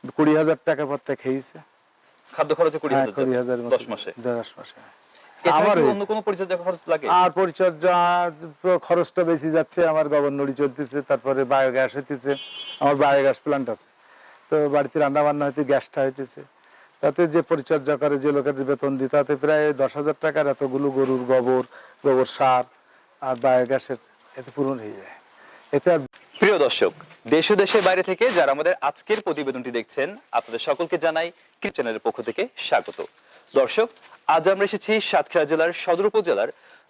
20,000 টাকা প্রত্যেক খেয়েছে। খাদ্য খরচে 20,000 20,000 10 মাসে। 10 মাসে। আমার অন্য কোনো পরিচর্যা খরচ লাগে? আর পরিচর্যা খরচটা বেশি যাচ্ছে। আমার গভর্নরি চলতেছে, তারপরে বায়োগ্যাস হইতেছে, আমার বায়োগ্যাস প্ল্যান্ট আছে, তো বাড়িতে রান্না বান্না হইতে গ্যাসটা হইতেছে, তাতে যে পরিচর্যা করে যে লোকের বেতন দিই তাতে প্রায় 10,000 টাকার এতগুলো গরুর গোবর সার আর বায়োগ্যাসের এতে পূরণ হয়ে যায়। এতে আর প্রিয় দর্শক, দেশ ও দেশের বাইরে থেকে যারা আমাদের আজকের প্রতিবেদনটি দেখছেন, আপনাদের সকলকে জানাই কৃষি চ্যানেলের পক্ষ থেকে স্বাগত। দর্শক, আজ আমরা এসেছি সাতক্ষীরা জেলার সদর উপজেলার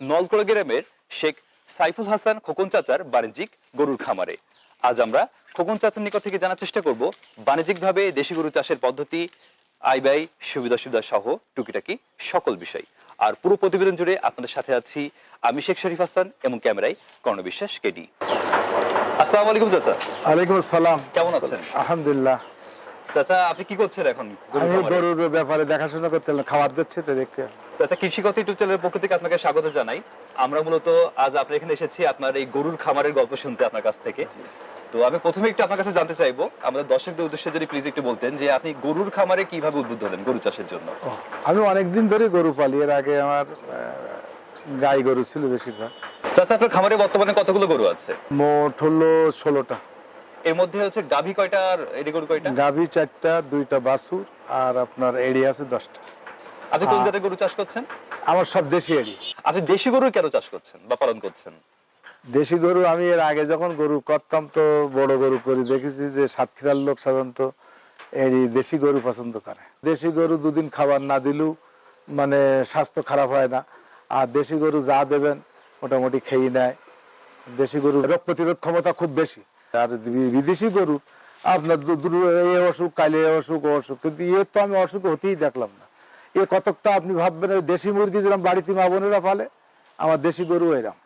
নলকড়া গ্রামের শেখ সাইফুল হাসান খোকন চাচার বাণিজ্যিক গরুর খামারে। আজ আমরা খোকন চাচার নিকট থেকে জানার চেষ্টা করব বাণিজ্যিকভাবে দেশি গরু চাষের পদ্ধতি, আয় ব্যয়, সুবিধা সহ টুকিটাকি সকল বিষয়। আর পুরো প্রতিবেদন জুড়ে আপনাদের সাথে আছি আমি শেখ শরীফ হাসান এবং ক্যামেরায় কর্ণ বিশ্বাস কেডি। আসসালামু আলাইকুম চাচা। ওয়ালাইকুম আসসালাম। কেমন আছেন? আলহামদুলিল্লাহ। চাচা, আপনি কি করছেন এখন? আমি গরুর ব্যাপারে দেখাশোনা করতে, খাবার দিচ্ছে তো দেখতে। চাচা, কৃষিগত ইউটিউব চ্যানেলের পক্ষ থেকে আপনাকে স্বাগত জানাই। আমরা মূলত আজ আপনার এখানে এসেছি আপনার এই গরুর খামারের গল্প শুনতে আপনার কাছ থেকে। তো আমি প্রথমে একটু আপনার কাছে জানতে চাইবো, আমাদের দর্শকদের উদ্দেশ্যে যদি প্লিজ একটু বলতেন যে আপনি গরুর খামারে কিভাবে উদ্বুদ্ধ হলেন গরু চাষের জন্য? আমি অনেকদিন ধরে গরু পালি। এর আগে আমার গাই গরু ছিল বেশিরভাগ। চাচা, আপনার খামারে বর্তমানে কতগুলো গরু আছে? মোট হলো 16টা। এর মধ্যে হচ্ছে গাভী কয়টা আর এড়ি গরু কয়টা? গাভী 4টা, 2টা বাছুর, আর আপনার এড়ি আছে 10টা। আপনি কোন জাতের গরু চাষ করছেন? আমার সব দেশি এড়ি। আপনি দেশি গরু কেন চাষ করছেন বা পালন করছেন? দেশি গরু আমি এর আগে যখন গরু করতাম তো বড় গরু করে দেখেছি যে সাতক্ষীরার লোক সাধারণত এড়ি দেশি গরু পছন্দ করে। দেশি গরু দুদিন খাবার না দিলেও মানে স্বাস্থ্য খারাপ হয় না। আর দেশি গরু যা দেবেন মোটামুটি খেয়ে নেয়। দেশি গরু রোগ প্রতিরোধ ক্ষমতা খুব বেশি। আর বিদেশি গরু আপনার এই অসুখ, কালে অসুখ, অসুখ, কিন্তু ইয়ে তো আমি অসুখ হতেই দেখলাম না। এ কতকটা আপনি ভাববেন দেশি মুরগি যেরকম বাড়িতে মা বোনেরা পালে, আমার দেশি গরু এরকম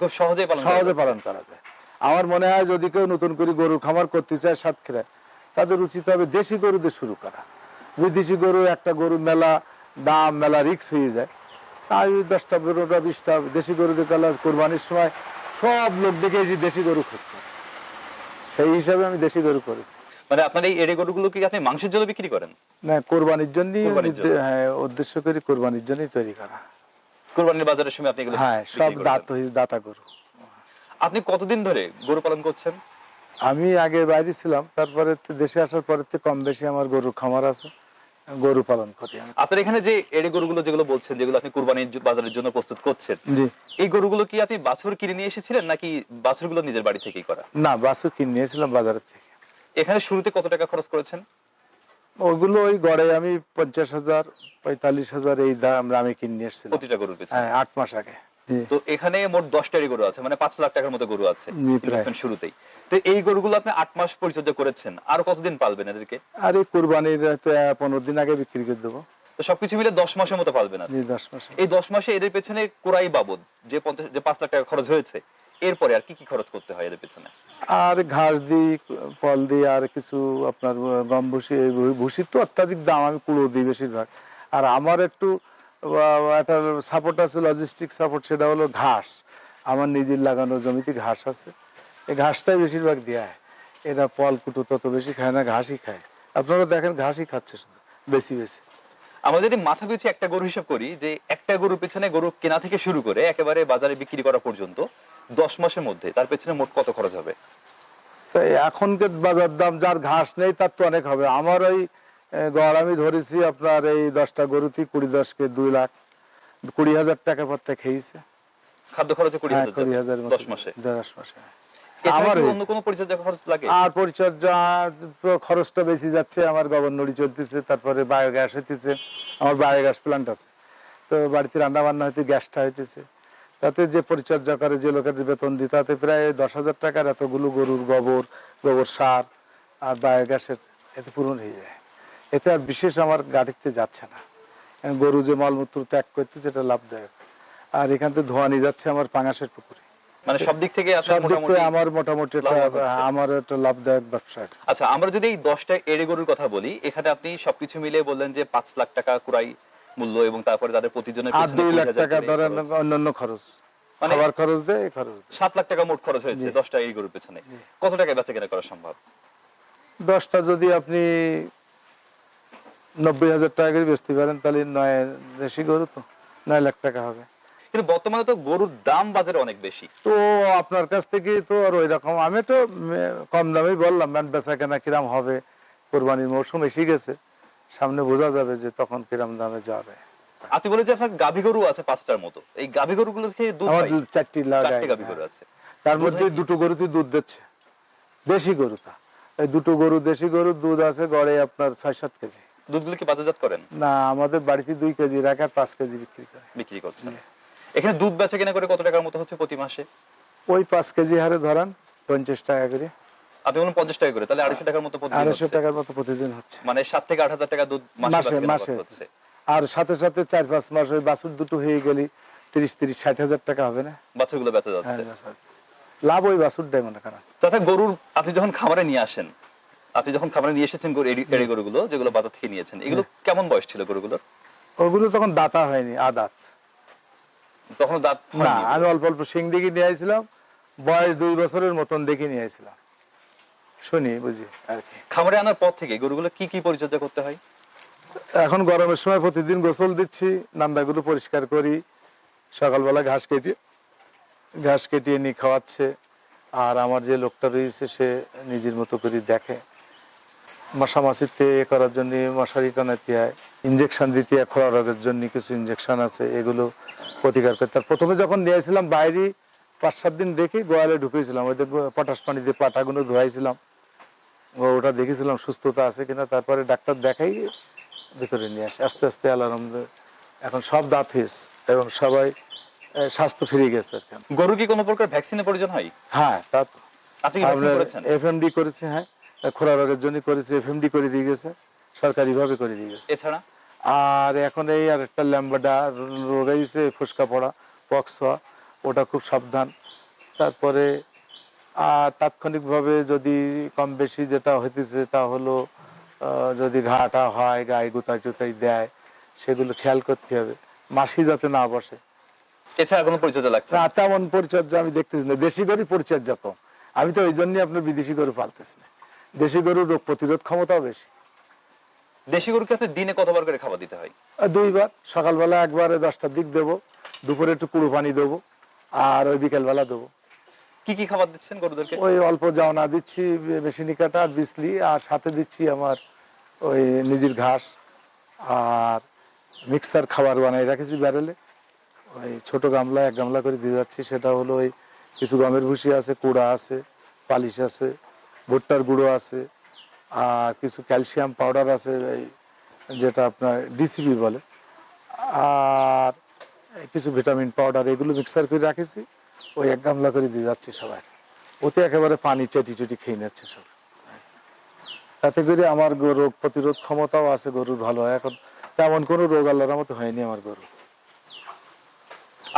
খুব সহজে পালন করা যায়। আমার মনে হয় যদি কেউ নতুন করে গরুর খামার করতে চায় সাতক্ষীরায়, তাদের উচিত হবে দেশি গরু দিয়ে শুরু করা। বিদেশি গরু একটা গরু মেলা দাম, মেলা রিক্স হয়ে যায়। তাই 10টা 15টা 20টা দেশি গরু দিয়ে কোরবানির সময় সব লোক দেখে যে দেশি গরু খোঁজ করে, সেই হিসাবে আমি দেশি গরু করেছি। মানে আপনার এই এড়ি গরুগুলো কি আপনি মাংসের জন্য বিক্রি করেন? না, কোরবানির জন্য উদ্দেশ্য করে কোরবানির জন্যই তৈরি করা। কোরবানির বাজারের সময় আপনি এগুলো? হ্যাঁ, সব দাতা গরু। আপনি কতদিন ধরে গরু পালন করছেন? আমি আগে বাইরে ছিলাম, তারপরে দেশে আসার পরে কম বেশি আমার গরুর খামার আছে, গরু পালন করি। আপনার এখানে যে এড়ি গরুগুলো যেগুলো বলছেন, যেগুলো আপনি কুরবানির বাজারের জন্য প্রস্তুত করছেন, জি, এই গরুগুলো কি আপনি বাছুর কিনে নিয়ে এসেছিলেন নাকি বাছুরগুলো নিজের বাড়ি থেকেই করা? না, বাছুর কিনে নিয়েছিলাম বাজারের থেকে। এখানে শুরুতে কত টাকা খরচ করেছেন? ওইগুলো ওই গড়ে আমি 50,000 45,000 এই দামে কিনে নিয়ে এসেছিলাম প্রতিটা গরুর পিছনে। 8 মাস আগে। তো এখানে মোট 10টা এড়ি গরু আছে, মানে 5 লাখ টাকার মতো গরু আছে ইনভেস্টমেন্ট শুরুতেই। তো এই গরুগুলো আপনি 8 মাস পরিচর্যা করেছেন, আর কতদিন পালবেন এদেরকে? আর এই কুরবানির 15 দিন আগে বিক্রি করে দেবো। তো সবকিছু মিলে 10 মাসের মতো পালবেন আপনি? 10 মাসে। এই 10 মাসে এদের পেছনে কুরাই বাবদ যে 5 লাখ টাকা খরচ হয়েছে, এরপরে আর কি কি খরচ করতে হয় এদের পেছনে? আর ঘাস দিই, ফল দিই, আর কিছু আপনার গম ভুসি। ভুসির তো অত্যাধিক দাম, আমি কুড়ো দিই বেশিরভাগ। আর আমার একটু একটা সাপোর্ট আছে, লজিস্টিক সাপোর্ট, সেটা হলো ঘাস। আমার নিজের লাগানো জমিতে ঘাস আছে, এই ঘাসটাই বেশিরভাগ দেওয়া হয়। এরা ফল কুটো তত বেশি খায় না, ঘাসই খায়। আপনারা দেখেন ঘাসই খাচ্ছে শুধু বেশি বেশি। আমরা যদি মাথা পিছু একটা গরু হিসাব করি, যে একটা গরুর পেছনে গরু কেনা থেকে শুরু করে একেবারে বাজারে বিক্রি করা পর্যন্ত 10 মাসের মধ্যে তার পেছনে মোট কত খরচ হবে? তো এখনকার বাজার দাম, যার ঘাস নেই তার তো অনেক হবে। আমার ওই গড় আমি ধরেছি আপনার এই 10টা গরুতে 20-10 20,000 টাকা প্রত্যেক খেয়েছে। খাদ্য খরচে 20,000 10 মাসে? 10 মাসে। আমার অন্য কোনো পরিচর্যা খরচ লাগে? আর পরিচর্যা খরচটা বেশি যাচ্ছে। আমার গভর্নরি চলতেছে, তারপরে বায়োগ্যাস হইতেছে, আমার বায়োগ্যাস প্ল্যান্ট আছে, তো বাড়িতে রান্না বান্না হইতে গ্যাসটা হইতেছে, তাতে যে পরিচর্যা করে যে লোকের বেতন দিই তাতে প্রায় 10,000 টাকার এতগুলো গরুর গোবর সার আর বায়োগ্যাসের এতে পূরণ হয়ে যায়। এতে আর বিশেষ আমার গাড়িতে যাচ্ছে না। গরু যে মলমূত্র ত্যাগ করতে, যেটা লাভদায়ক। আর এখান থেকে ধোয়া নিয়ে যাচ্ছে আমার পাঙাশের পুকুরে। মানে সব দিক থেকে আমার মোটামুটি আমার একটা লাভদায়ক ব্যবসা। আচ্ছা, আমরা যদি এই 10টা এড়ে গরুর কথা বলি, এখানে আপনি সবকিছু মিলিয়ে বললেন যে 5 লাখ টাকা কুরাই মূল্য, এবং তারপরে তাদের প্রতিজনের আর 2 লাখ টাকা ধরেন অন্যান্য খরচ, খাবার খরচ দেয়, এই খরচ 7 লাখ টাকা মোট খরচ হয়েছে 10টা এই গরুর পেছনে। কত টাকায় বেচা কেনা করা সম্ভব? 10টা যদি আপনি 90,000 টাকা করে বেচতে পারেন তাহলে 9 দেশি গরু তো 9 লাখ টাকা হবে। কিন্তু বর্তমানে তো গরুর দাম বাজারে অনেক বেশি। তো আপনার কাছ থেকে তো আর ওই রকম, আমি তো কম দামেই বললাম, বেচা কেনা কিরাম হবে, কোরবানির মৌসুম এসে গেছে, সামনে বোঝা যাবে যে তখন কিরাম দামে যাবে। আপনি বলে যে আপনার গাভী গরু আছে 5টার মতো, এই গাভী গরুগুলো থেকে দুধ আমার পাই? 4টি লাগাই, 4টে গাভী গরু আছে। তার মধ্যে 2টো গরুতে দুধ দিচ্ছে, দেশি গরুটা। এই 2টো গরু দেশি গরুর দুধ আছে গড়ে আপনার 6-7 কেজি। দুধগুলো কি বাজারজাত করেন? না, আমাদের বাড়িতে 2 কেজি রাখে আর 5 কেজি বিক্রি করছেন। এখানে দুধ বেচা কেনা করে কত টাকার মতো হচ্ছে প্রতি মাসে? ওই 5 কেজি হারে ধরান 50 টাকা করে। আপনি বলুন 50 টাকা করে, তাহলে 250 টাকার মতো প্রতিদিন 250 হচ্ছে। টাকার মতো প্রতিদিন হচ্ছে, মানে 7 থেকে 8,000 টাকা দুধ মাসে মাসে বেচা কেনা মাসে করতে হচ্ছে। আর সাথে সাথে 4-5 মাস ওই বাছুর দুটো হয়ে গেলি 30-60 হাজার টাকা হবে না? বাছুরগুলো বেচা হ্যাঁ, যাচ্ছে। বেচা যাচ্ছে। লাভ ওই বাছুরটাই মনে করেন। তাছাড়া গরুর আপনি যখন খামারে নিয়ে আসেন, আপনি যখন খামারে নিয়ে এসেছেন এড়ে গরুগুলো যেগুলো বাজার থেকে নিয়েছেন, এগুলো কেমন বয়স ছিল গরুগুলোর? ওগুলো তখন দাতা হয়নি, আদাত। তখন দাঁত না, হয়নি? আমি অল্প অল্প শিং দেখে নিয়ে আইছিলাম, বয়স 2 বছরের মতন দেখে নিয়ে আইছিলাম, শুনি বুঝি আর কি। খামারে আনার পর থেকে গরুগুলো কি কি পরিচর্যা করতে হয়? এখন গরমের সময় প্রতিদিন গোসল দিচ্ছি, নান্দাগুলো পরিষ্কার করি, সকালবেলা ঘাস কেটিয়ে নিয়ে খাওয়াচ্ছে। আর আমার যে লোকটা রয়েছে সে নিজের মতো করে দেখে, মশামাছিতে এ করার জন্য মশারি টানাতে হয়, ইঞ্জেকশন দিতে হয়, খোরা রোগের জন্য কিছু ইঞ্জেকশন আছে, এগুলো প্রতিকার করতে হয়। প্রথমে যখন নিয়ে আসছিলাম বাইরে 5-7 দিন রেখে গোয়ালে ঢুকেছিলাম, ওই পটাশ পানি দিয়ে পাটাগুলো ধোয়াইছিলাম, ওটা দেখেছিলাম সুস্থতা আছে কিনা, তারপরে ডাক্তার দেখাই ভিতরে নিয়ে আসে। আস্তে আস্তে আলহামদুলিল্লাহ এখন সব দাঁত হয়েছে এবং সবাই স্বাস্থ্য ফিরে গেছে আর কি। গরু কি কোনো প্রকার ভ্যাকসিনের প্রয়োজন হয়? হ্যাঁ, তা তো আপনি কি ভ্যাকসিন করেছেন? এফএমডি করেছে, হ্যাঁ, খোরা রোগের জন্য করেছে, এফএমডি করে দিয়ে গেছে, সরকারি ভাবে করে দিয়ে গেছে। এছাড়া আর এখন এই আর একটা ল্যাম্বাডা রয়েছে, ফুসকা পড়া, পক্স হওয়া, ওটা খুব সাবধান। তারপরে আর তাৎক্ষণিকভাবে যদি কম বেশি যেটা হইতেছে তা হলো যদি ঘাটা হয়, গায়ে গুতাই টুতাই দেয়, সেগুলো খেয়াল করতে হবে, মাসি যাতে না বসে। এছাড়া কোনো পরিচর্যা লাগছে না? না, তেমন পরিচর্যা আমি দেখতেছি না, দেশি গরু পরিচর্যা কম। আমি তো ওই জন্যই আপনার বিদেশি গরু পালতেছি না, দেশি গরুর রোগ প্রতিরোধ ক্ষমতাও বেশি। দেশি গরুকে আপনি দিনে কতবার করে খাবার দিতে হয়? 2 বার, সকালবেলা একবারে 10টার দিক দেবো, দুপুরে একটু কুড়ো পানি দেবো, আর ওই বিকেলবেলা দেবো। কি কি খাবার দিচ্ছেন গরুদেরকে? ওই অল্প জাওনা দিচ্ছি, মেশিনি কাটা আর বিসলি, আর সাথে দিচ্ছি আমার ওই নিজের ঘাস, আর মিক্সার খাবার বানাই রাখেছি ব্যারেলে, ওই ছোট গামলা 1 গামলা করে দিয়ে যাচ্ছি। সেটা হলো ওই কিছু গমের ভুসি আছে, কুড়া আছে, পালিশ আছে, ভুট্টার গুঁড়ো আছে, আর কিছু ক্যালসিয়াম পাউডার আছে, এই যেটা আপনার ডিসিপি বলে, আর কিছু ভিটামিন পাউডার, এগুলো মিক্সার করে রাখেছি, ওই 1 গামলা করে দিয়ে যাচ্ছি সবাই। ওতে একেবারে পানি চেটি খেয়ে নিচ্ছে সব। তাতে করে আমার রোগ প্রতিরোধ ক্ষমতাও আছে গরুর ভালো হয়। এখন তেমন কোনো রোগ আল্লাহর মতো হয়নি আমার গরু।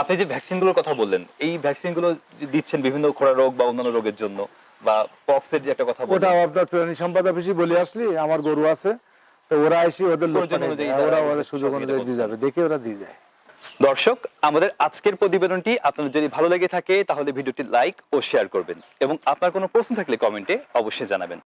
আপনি যে ভ্যাকসিন গুলোর কথা বললেন, এই ভ্যাকসিন গুলো দিচ্ছেন বিভিন্ন খোরা রোগ বা অন্যান্য রোগের জন্য, বা পক্সের যে একটা কথা বললেন, ওটা আপনার প্রাণী সম্পদ অফিসে বলে আসলি, আমার গরু আছে, তো ওরা এসে ওদের লোক প্রয়োজন অনুযায়ী ওরা তারা ওদের সুযোগ অনুযায়ী দিয়ে যাবে, দেখে ওরা দিয়ে যায়। দর্শক, আমাদের আজকের প্রতিবেদনটি আপনাদের যদি ভালো লেগে থাকে তাহলে ভিডিওটি লাইক ও শেয়ার করবেন, এবং আপনার কোনো প্রশ্ন থাকলে কমেন্টে অবশ্যই জানাবেন।